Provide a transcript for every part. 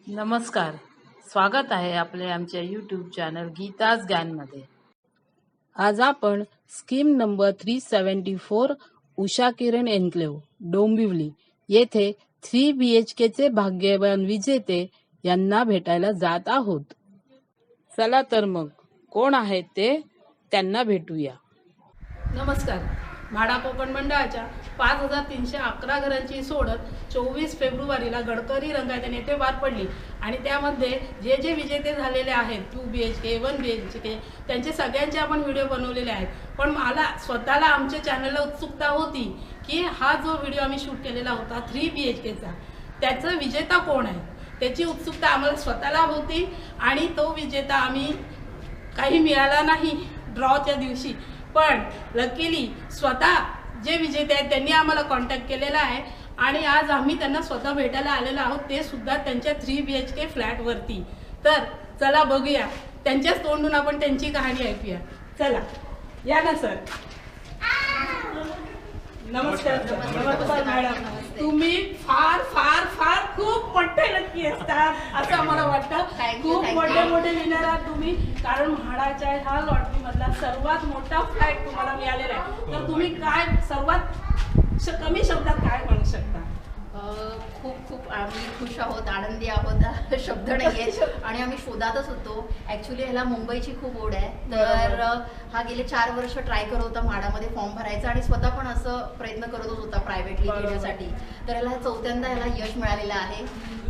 नमस्कार, स्वागत आहे आपले आमच्या यूट्यूब चॅनल गीताज ज्ञानमध्ये. आज आपण scheme number 374 Usha Kiran enclave Dombivli येथे 3 BHK चे भाग्यवान विजेते यांना भेटायला जात आहोत. चला तर मग कोण आहेत ते त्यांना भेटूया. नमस्कार. म्हाडा कोकण मंडळाच्या 5311 घरांची सोडत 24 फेब्रुवारीला गडकरी रंगायतने येथे पार पडली आणि त्यामध्ये जे जे विजेते झालेले आहेत 2 BHK 1 BHK त्यांचे सगळ्यांचे आपण व्हिडिओ बनवलेले आहेत. पण मला स्वतःला आमच्या चॅनलला उत्सुकता होती की हा जो व्हिडिओ आम्ही शूट केलेला होता 3 BHKचा त्याचा विजेता कोण आहे त्याची उत्सुकता आम्हाला स्वतःला होती आणि तो विजेता आम्ही काही मिळाला नाही ड्रॉच्या दिवशी. पण लकीली स्वतः जे विजेते आहेत त्यांनी आम्हाला कॉन्टॅक्ट केलेला आहे आणि आज आम्ही त्यांना स्वतः भेटायला आलेलो आहोत, ते सुद्धा त्यांच्या 3 BHK फ्लॅटवरती. तर चला बघूया, त्यांच्याच तोंडून आपण त्यांची कहाणी ऐकूया. चला या ना सर. नमस्कार. नमस्कार मॅडम. तुम्ही फार फार फार खूप मोठे लकी असतात असं आम्हाला वाटतं. खूप मोठे मोठे विनर आहात तुम्ही, कारण म्हाडाच्या ह्या लॉटरी मधला सर्वात मोठा फ्लॅट तुम्हाला मिळालेला आहे. तर तुम्ही काय सर्वात कमी शब्दात काय म्हणू शकता? खूप खूप आम्ही खुश आहोत, आनंदी आहोत, शब्द नाही आहेत आणि आम्ही शोधातच होतो. ॲक्च्युली ह्याला मुंबईची खूप ओढ आहे. तर हा गेले 4 वर्ष ट्राय करत होता म्हाडामध्ये फॉर्म भरायचा आणि स्वतः पण असं प्रयत्न करतच होता प्रायव्हेटली घेण्यासाठी. तर ह्याला चौथ्यांदा ह्याला यश मिळालेलं आहे.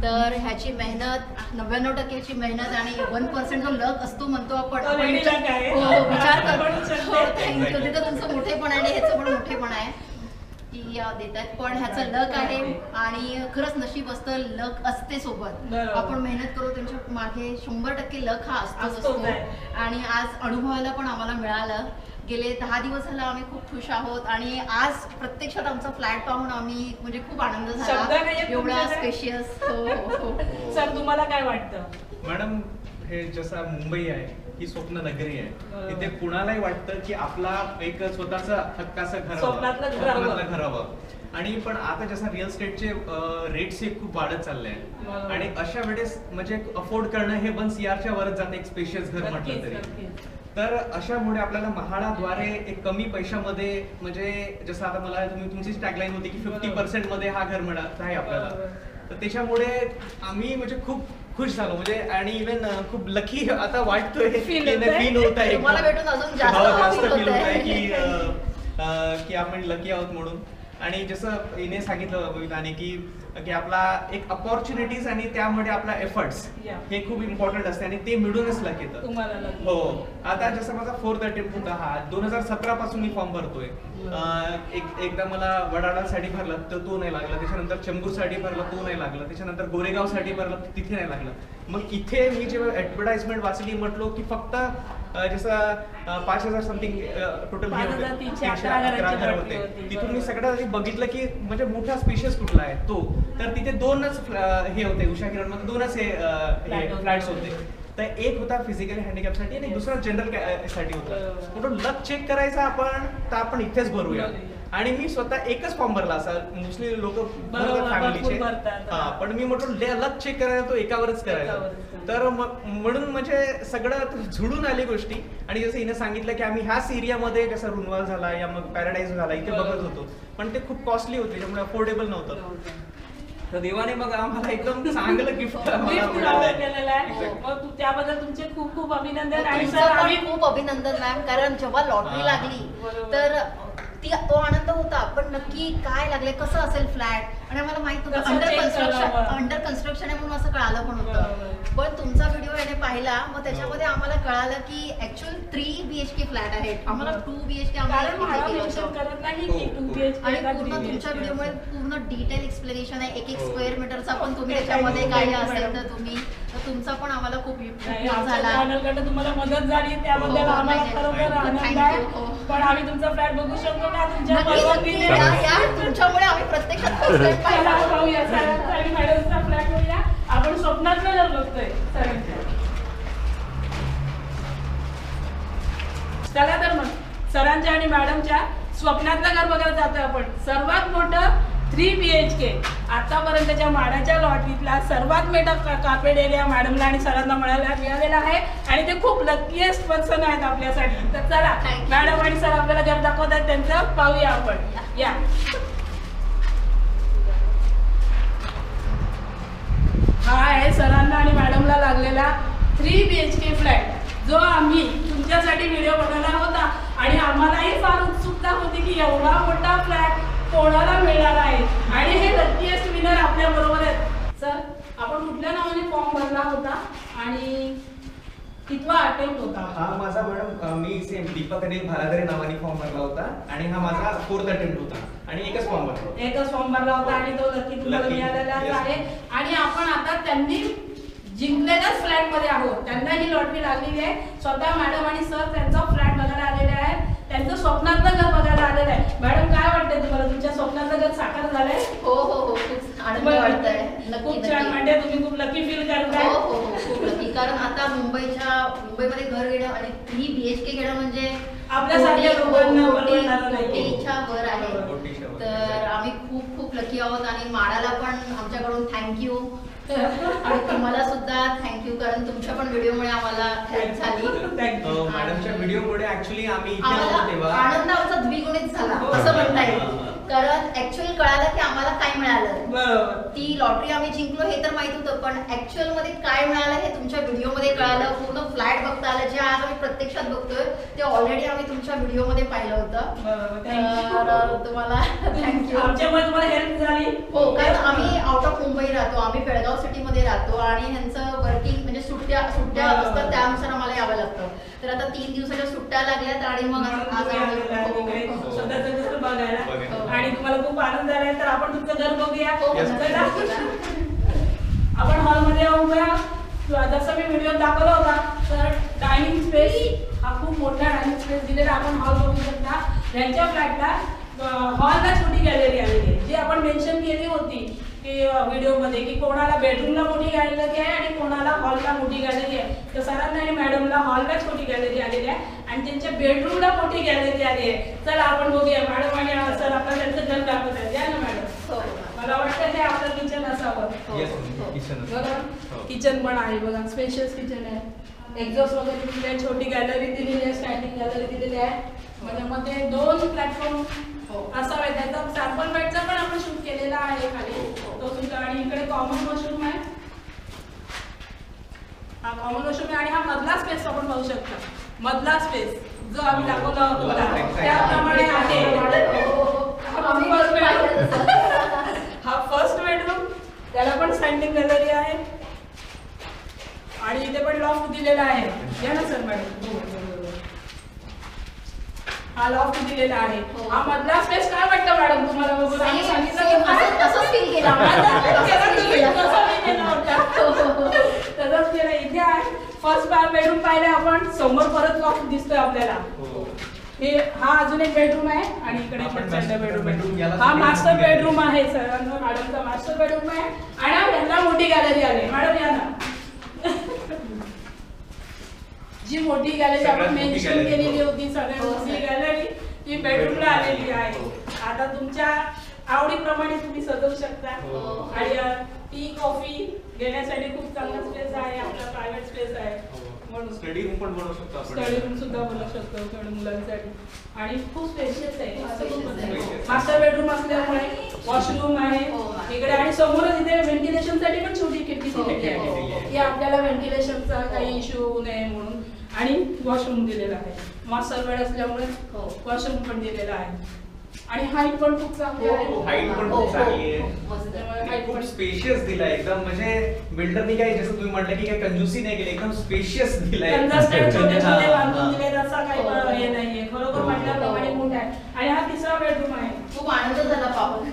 तर ह्याची मेहनत 99% मेहनत आणि 1% जो लक असतो म्हणतो आपण विचार करतो. थँक्यू. तिथं तुमचं मोठेपण आहे आणि ह्याचं पण मोठेपण आहे की देत आहेत. पण ह्याचं लक आहे आणि खरंच नशीब असतं, लक असते सोबत. आपण मेहनत करू त्यांच्या मागे 100% लक हा असतो. आणि आज अनुभवायला पण आम्हाला मिळालं. गेले 10 दिवस झाला आम्ही खूप खुश आहोत आणि आज प्रत्यक्षात आमचा फ्लॅट पाहून आम्ही म्हणजे खूप आनंद झाला. एवढा स्पेशियस. हो. सर तुम्हाला काय वाटतं? मॅडम, हे जसा मुंबई आहे ही स्वप्न नगरी आहे. इथे कुणालाही वाटतं की आपला एक स्वतःचा हक्काचं घर स्वप्नातलं घर हवं. आणि पण आता जसं रिअल एस्टेटचे रेट्स हे खूप वाढत चालले आहेत आणि अशा वेळेस म्हणजे अफोर्ड करणं हे 1 CRच्या वरच जातं एक स्पेशियस घर म्हटलं तरी. तर अशामुळे आपल्याला म्हाडाद्वारे एक कमी पैशामध्ये म्हणजे जसं आता मला तुमचीच टॅगलाईन होती की 50% मध्ये हा घर मिळत आहे आपल्याला. तर त्याच्यामुळे आम्ही म्हणजे खूप खुश झालो म्हणजे आणि इव्हन खूप लकी आता वाटतोय फील होत आहे. मला भेटून अजून जास्त फील होत आहे की आपण लकी आहोत म्हणून. आणि जसं हिने सांगितलं बबिताने की आपला एक अपॉर्च्युनिटीज आणि त्यामुळे आपला एफर्ट्स हे खूप इम्पॉर्टंट असते आणि ते मिळूनच लक येतं. हो. आता जसं माझा 4th अटेम्प्ट होता हा 2017 पासून मी फॉर्म भरतोय. एकदा मला वडाळासाठी भरला तर तो नाही लागला, त्याच्यानंतर चेंबूरसाठी भरला तो नाही लागला, त्याच्यानंतर गोरेगावसाठी भरला तिथे नाही लागला. मग इथे मी जेव्हा ऍडव्हर्टाइजमेंट वाचली म्हटलो की फक्त जसं 5000 समथिंग टोटल हे होते, 311 घर होते. तिथून मी सगळ्यात आधी बघितलं की म्हणजे मोठा स्पेशियस कुठला आहे तो. तर तिथे 2च हे होते, उषा किरण मध्ये 2च हे फ्लॅट्स होते. तर एक होता फिजिकल हँडिकॅपसाठी आणि दुसरा जनरल साठी होता. म्हणून लक चेक करायचा आपण तर आपण इथेच भरूया. आणि मी स्वतः एकच फॉर्म भरला असा, मोस्टली लोक फॅमिलीचे. पण मी म्हटलं लक चेक करायला तो एकावरच करायचा. तर म्हणून म्हणजे सगळं झुडून आली गोष्टी. आणि जसं हिने सांगितलं की आम्ही ह्याच एरियामध्ये जसं रुनवाल झाला या मग पॅराडाईज झाला इथे बघत होतो, पण ते खूप कॉस्टली होते त्यामुळे अफोर्डेबल नव्हतं. तर देवाने मग आम्हाला एकदम चांगलं गिफ्ट केलेलं आहे. मग त्याबद्दल तुमचे खूप खूप अभिनंदन. आणि सर खूप अभिनंदन मॅम, कारण जेव्हा लॉटरी लागली तर तो आनंद होता. पण नक्की काय लागले, कसं असेल फ्लॅट आणि आम्हाला माहित होतं अंडर कन्स्ट्रक्शन आहे म्हणून असं कळालं पण होतं. पण तुमचा व्हिडिओ याने पाहिला मग त्याच्यामध्ये आम्हाला कळालं की ऍक्च्युअल 3 BHK फ्लॅट आहेत. आम्हाला 2 BHK आणि पूर्ण तुमच्या व्हिडिओमुळे पूर्ण डिटेल एक्सप्लेनेशन आहे. एक स्क्वेअर मीटरचा पण तुम्ही त्याच्यामध्ये काय असेल तर तुम्ही तुमचा पण आम्हाला खूप झाला. तुम्हाला मदत झाली त्याबद्दल आम्हाला खरोखर आनंद आहे. पण आम्ही तुमचा फ्लॅट बघू शकतो का तुमच्या तुमच्यामुळे आम्ही प्रत्यक्षात मॅडमचा फ्लॅट बघूया. आपण स्वप्नातलं घर बघतोय सरांच्या. चला तर मग सरांच्या आणि मॅडमच्या स्वप्नातलं घर बघायला जातोय आपण. सर्वात मोठं 3 BHK. आतापर्यंतच्या माडाच्या लॉटरीतला सर्वात मोठा कार्पेट एरिया मॅडमला आणि सरांना मिळालेला आहे आणि ते खूप लकीएस्ट पर्सन आहेत आपल्यासाठी. तर चला मॅडम आणि सर आपल्याला घर दाखवत आहेत त्यांचं, पाहूया आपण. या हा आहे सरांना आणि मॅडमला लागलेला 3 BHK फ्लॅट, जो आम्ही तुमच्यासाठी व्हिडिओ बनवला होता आणि आम्हालाही फार उत्सुकता होती की एवढा मोठा फ्लॅट कोणाला मिळणार आहे आणि हे लकीएस्ट विनर आपल्या बरोबर आहेत. सर, आपण कुठल्या नावाने फॉर्म भरला होता आणि कितवा अटेम्प्ट होता? हा माझा मॅडम मी सेम दीपक अनिल भालादरे नावाने फॉर्म भरला होता आणि हा माझा 4th अटेम्प्ट होता आणि एकच फॉर्म भरला. एकच फॉर्म भरला होता आणि तो लकी तुम्हाला मिळालेलाच आहे. आणि आपण आता त्यांनी जिंकलेल्याच फ्लॅट मध्ये आहोत. त्यांना ही लॉटरी लागलेली आहे. स्वतः मॅडम आणि सर त्यांचा फ्लॅट बघायला आलेले आहेत, त्यांचं स्वप्नातलं घर बघायला आलेलं आहे. मॅडम, काय वाटतंय तुम्हाला? तुमच्या स्वप्नातलं घर साकार झालंय? हो हो हो, खूप आनंद वाटतंय. खूप छान, म्हणजे तुम्ही खूप लकी फील करताय. हो हो हो, खूप लकी. कारण आता मुंबईमध्ये घर घेणं आणि 3 BHK घेणं म्हणजे आपल्यासारख्या लोकांना परवडणारं नाही. कोटीच्या वर आहे. तर आम्ही खूप खूप लकी आहोत आणि माडाला पण आमच्याकडून थँक्यू आणि तुम्हाला सुद्धा थँक्यू, कारण तुमच्या पण व्हिडिओमुळे आम्हाला हेल्प झाली. मॅडमच्या व्हिडिओमुळे ऍक्च्युअली आम्ही इथे आम्हाला आलो तेव्हा आनंद आमचा द्विगुणित झाला असं म्हणता येईल. कारण ऍक्च्युअली कळालं की आम्हाला काय मिळालं. बरोबर. ती लॉटरी आम्ही जिंकलो हे तर माहित होतं, पण ऍक्च्युअल मध्ये काय मिळालं हे तुमच्या व्हिडिओ मध्ये कळालं. पूर्ण फ्लॅट बघता आलं, जे आज आम्ही प्रत्यक्षात बघतोय ते ऑलरेडी आम्ही तुमच्या व्हिडिओ मध्ये पाहिलं होतं. तर तुम्हाला थँक्यू. आमच्यामुळे तुम्हाला हेल्प झाली. हो, कारण आम्ही आउट ऑफ मुंबई राहतो, आम्ही बेळगाव सिटी मध्ये राहतो आणि ह्यांचं वर्किंग म्हणजे सुट्ट्या असतात, त्यानुसार आम्हाला यावं लागतं. तर आता 3 दिवसाच्या सुट्ट्या लागल्यात आणि मग आज स्वतःचं घर बघायला आणि तुम्हाला खूप आनंद झालाय. तर आपण तुमचं घर बघूया. आपण हॉलमध्ये येऊया. जसं मी व्हिडिओ दाखवला होता, तर डायनिंग स्पेस हा खूप मोठा डायनिंग स्पेस दिलेला आपण हॉल बघू शकता. यांच्या फ्लॅटला हॉलला छोटी गॅलरी आलेली आहे, जी आपण मेन्शन केली होती की व्हिडिओमध्ये की कोणाला बेडरूमला मोठी गॅलरी आहे आणि कोणाला हॉलला मोठी गॅलरी आहे. तर सरांना आणि मॅडमला हॉलला छोटी गॅलरी आलेली आहे आणि त्यांच्या बेडरूमला मोठी गॅलरी आली आहे. चला आपण बघूया. मॅडम आणि सर आपल्याला त्यांचं घर दाखवत आहे. द्या ना मॅडम. मला वाटतं हे आपलं किचन असावं. बरोबर. किचन पण आहे बघा, स्पेशियस किचन आहे. एक्झॉस्ट वगैरे दिलेली आहे, छोटी गॅलरी दिलेली आहे, स्टँडिंग गॅलरी दिलेली आहे. म्हणजे मध्ये 2 प्लॅटफॉर्म असावे. त्याचा सॅम्पल बेडचा पण आपण शूट केलेला आहे खाली तो सुद्धा. आणि इकडे कॉमन वॉशरूम आहे. हा कॉमन वॉशरूम आहे आणि हा मधला स्पेस आपण पाहू शकता. मधला स्पेस जो आम्ही दाखवला होता त्याप्रमाणे आहे. हा फर्स्ट बेडरूम, त्याला पण स्टँडिंग गॅलरी आहे आणि इथे पण लॉफ्ट दिलेला आहे. या ना सर मॅडम. हा लॉफ्ट दिलेला आहे. हा मधला स्पेस काय वाटतं मॅडम तुम्हाला? बघून आम्ही सांगितलं तसंच फील केलं. तसंच केलं. इथे आहे फर्स्ट बेडरूम पाहिले आपण, समोर परत लॉफ्ट दिसतोय आपल्याला. हे हा अजून एक बेडरूम आहे आणि इकडे बेडरूम आहे. हा मास्टर बेडरूम आहे. सरांचा मॅडमचा मास्टर बेडरूम आहे आणि यांना मोठी गॅलरी आली. मॅडम या ना. जी मोठी गॅलरी आपण मेन्शन केलेली होती, सगळ्यात मोठी गॅलरी ती बेडरूमला आलेली आहे. आता तुमच्या आवडीप्रमाणे तुम्ही सजवू शकता. आणि टी कॉफी घेण्यासाठी खूप चांगला स्पेस आहे. आपला प्रायव्हेट स्पेस आहे. म्हणून स्टडी रूम पण बनवू शकतो आपण. स्टडी रूम सुद्धा बनवू शकतो थोड्या मुलांसाठी. आणि खूप स्पेशियस आहे. मास्टर बेडरूम असल्यामुळे वॉशरूम आहे इकडे आणि समोरच इथे व्हेंटिलेशनसाठी पण छोटी खिडकी दिलेली आहे की आपल्याला व्हेंटिलेशनचा काही इश्यू होऊ नये म्हणून. आणि वॉशरूम दिलेला आहे. मास्टर बेड असल्यामुळे वॉशरूम पण दिलेला आहे. आणि हाईट पण खूप चांगली आहे. हाईट पण खूप चांगली आहे. खूप स्पेशियस दिलाय एकदम. म्हणजे बिल्डरनी काय जसं तुम्ही म्हटलं की काय कंजूसी नाही केली, एकदम स्पेशियस दिलाय. छोटे बांधून दिले असा काही हे नाहीये. खरोखर म्हटल्याप्रमाणे मोठा आहे. आणि हा 3रा बेडरूम आहे. खूप आनंद झाला पाहून.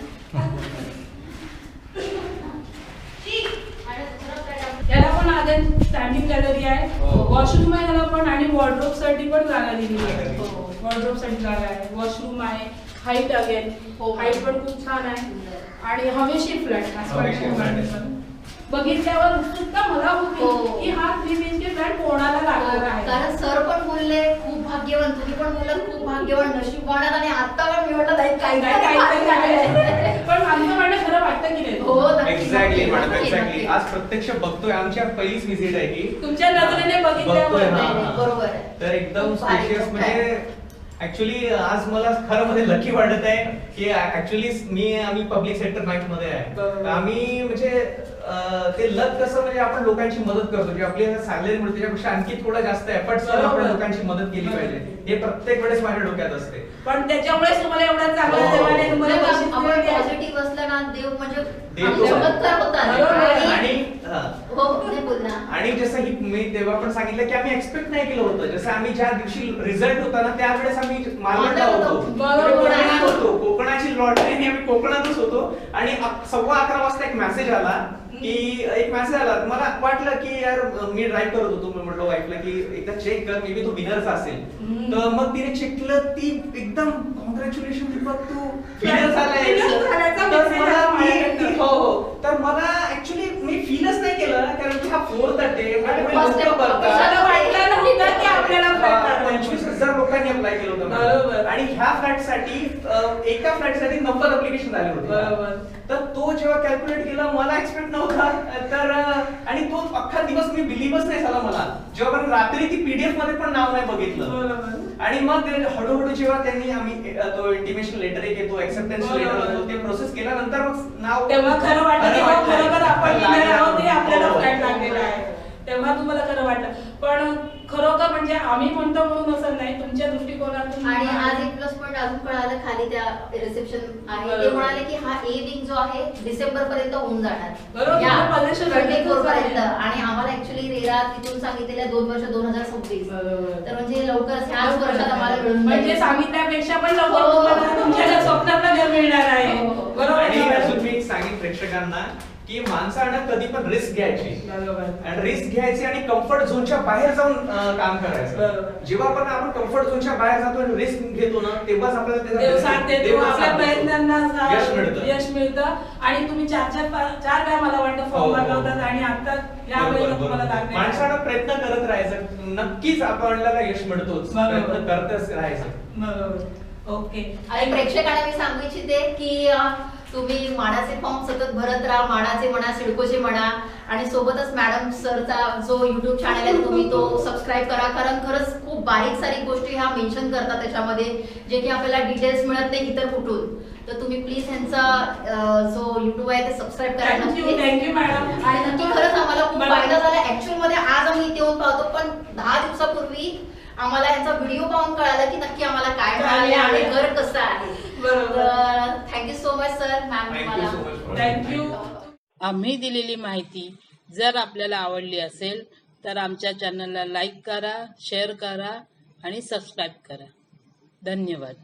याला पण अगेन स्टँडिंग गॅलरी आहे. वॉशरूम आहे याला पण आणि वॉर्डरोब साठी पण जागा दिलेली आहे. वॉर्डरोब साठी जागा आहे. वॉशरूम आहे. हाईट अगेन हाईट पण खूप छान आहे आणि हवेशीर फ्लॅट. बघितल्यावर उत्सुकता मला होती की हा 3 BHK फ्लॅट कोणाला लागणार आहे. कारण सर पण बोलले खूप भाग्यवान, तुम्ही पण बोलत खूप भाग्यवान, नशीबवान आणि आता पण मी म्हटलं नाही काही काय काय काय काय. पण आमचं म्हणणं खरं वाटतं की नाही? हो नक्की, एक्झॅक्टली नक्की, मॅडम, नक्की, एक्झॅक्टली. नक्की. आज प्रत्यक्ष बघतोय, आमच्या पहिलीच विजिट आहे की तुमच्या नजरेने बघितल्यावर बघतोय, हा, नाही, नाही, हा. बरोबर आहे. तर एकदम खूप भारी, स्पेशियस खूप म्हणजे ऍक्च्युली आज मला खरं मध्ये लकी वाटत आहे की ऍक्च्युली आम्ही पब्लिक सेक्टर बँक मध्ये आहे. बरोबर. तर आम्ही म्हणजे ते लक कसं म्हणजे आपण लोकांची मदत करतो, की आपल्याला सॅलरी मिळते त्याच्यापेक्षा आणखी थोडा जास्त एफर्ट्स करून आपण बरोबर. लोकांची मदत केली पाहिजे. हे प्रत्येक वेळेस माझ्या डोक्यात असते. पण त्याच्यामुळेच तुम्हाला एवढं चांगलं हो. देवाने तुम्हाला म्हणजे बक्षीस आपण दिलेली आहे. पॉझिटिव्ह असलं ना, देव म्हणजे देतो. चमत्कार होतात. बरोबर. आणि हा. हो नाही बोल ना. आणि जसं ही मी तेव्हा पण सांगितलं की आम्ही एक्सपेक्ट नाही केलं होतं. जसं आम्ही ज्या दिवशी रिझल्ट होता ना त्यावेळेस आम्ही मालवणला होतो. बरोबर. कोकणात होतो. कोकणाची लॉटरी आम्ही कोकणातच होतो आणि 11:15 वाजता एक मेसेज आला मला वाटलं की यार मी ड्राईव्ह करत होतो, मी म्हटलं वाईफला की एकदा चेक कर, मे बी तो विनरचा असेल. तर मग तिने चेक केलं, ती एकदम कॉंग्रॅच्युलेशन दीपक, तू विनर झालाय. Winner झाल्याचा तर message मला आला ती- माझ्याकडनं. हो, तर मला ऍक्च्युली मी फीलच नाही केलं कारण की हा 4th अटेम्प्ट आणि एवढे first लोकं time करतात. आपल्याला वाटलं नव्हतं की आपल्याला flat लागणार. 25,000 लोकांनी अप्लाय केलं होतं बरोबर. मॅडम. आणि ह्या फ्लॅटसाठी एका फ्लॅटसाठी 90 अप्लिकेशन झाले होते. बरोबर. तर तो जेव्हा कॅल्क्युलेट केला मला एक्सपेक्ट नव्हता. तर आणि तो अख्खा दिवस मी बिलीव्हच नाही झाला मला, जेव्हा पण रात्री ती पीडीएफ मध्ये पण नाव नाही बघितलं. बरोबर. आणि मग हळूहळू जेव्हा त्यांनी आम्ही तो इंटिमेशन लेटर एक येतो, एक्सेप्टन्स लेटर बरोबर. होतो, ते प्रोसेस केल्यानंतर मग नाव तेव्हा खरं वाटलं की हो, खरोखर आपण लागलं. winner आहोत हे आपल्याला हो. फ्लॅट लागलेला आहे. तेव्हा तुम्हाला खरं वाटलं. पण खरोखर म्हणजे आम्ही म्हणतो म्हणून असं नाही, तुमच्या दृष्टिकोनातून आणि आज एक प्लस पॉईंट अजून कळालं, खाली त्या रिसेप्शन आहे ते बरोबर. म्हणाले की हा ए विंग जो आहे डिसेंबर पर्यंत होऊन जाणार. बरोबर, या possession 24 लगेचच आहे. पर्यंत. आणि आम्हाला ऍक्च्युली रेरा तिथून सांगितलेल्या 2 वर्ष 2026. बरोबर. तर म्हणजे लवकरच ह्याच वर्षात आम्हाला मिळून म्हणजे जाईल. सांगितल्यापेक्षा पण लवकर हो. तुम्हाला तुमच्या स्वप्नातलं घर मिळणार आहे. हो. बरोबर आणि आहे. अजून मी एक सांगेन प्रेक्षकांना की माणसानं कधी पण रिस्क घ्यायची बरोबर. आणि रिस्क घ्यायची आणि कम्फर्ट झोनच्या बाहेर जाऊन काम करायचं. बरोबर. जेव्हा पण आपण कम्फर्ट झोनच्या बाहेर जातो आणि रिस्क घेतो ना तेव्हाच आपल्याला त्याचा देव साथ देतो, देव आपल्या साथ देतो. प्रयत्नांना यश मिळतं. यश मिळतं. आणि तुम्ही चार वेळा मला वाटतं हो, फॉर्म हो. भरला होता आणि आता या बरोबर, वेळेला तुम्हाला बरोबर. लागले. माणसानं प्रयत्न करत राहायचं, नक्कीच आपल्याला यश मिळतोच. बरोबर. प्रयत्न करतच राहायचं. बरोबर. ओके. आणि प्रेक्षकांना मी सांगू इच्छिते की तुम्ही माडाचे फॉर्म सतत भरत राहा, माडाचे म्हणा, सिडकोचे म्हणा, आणि सोबतच मॅडम सरचा जो युट्यूब चॅनल आहे तुम्ही तो सबस्क्राईब करा. कारण खरंच खूप बारीक सारीक गोष्टी ह्या मेन्शन करतात त्याच्यामध्ये, जे की आपल्याला डिटेल्स मिळत नाही इतर कुठून. तर तुम्ही प्लीज ह्यांचा जो युट्यूब आहे ते सबस्क्राईब करा थँक्यू नक्की. Thank you madam. आणि नक्की खरंच आम्हाला खूप मला- फायदा झाला. ऍक्च्युअल मध्ये आज आम्ही इथे येऊन पाहतो, पण 10 दिवसापूर्वी आम्हाला यांचा व्हिडिओ पाहून कळालं की नक्की आम्हाला काय मिळाले आणि घर कसं आहे. बरोबर. तर thank you so much sir, ma'am Thank you तुम्हाला. so much for- thank you. आम्ही दिलेली माहिती जर आपल्याला आवडली असेल तर आमच्या चॅनलला लाईक करा, शेअर करा आणि सबस्क्राईब करा. धन्यवाद.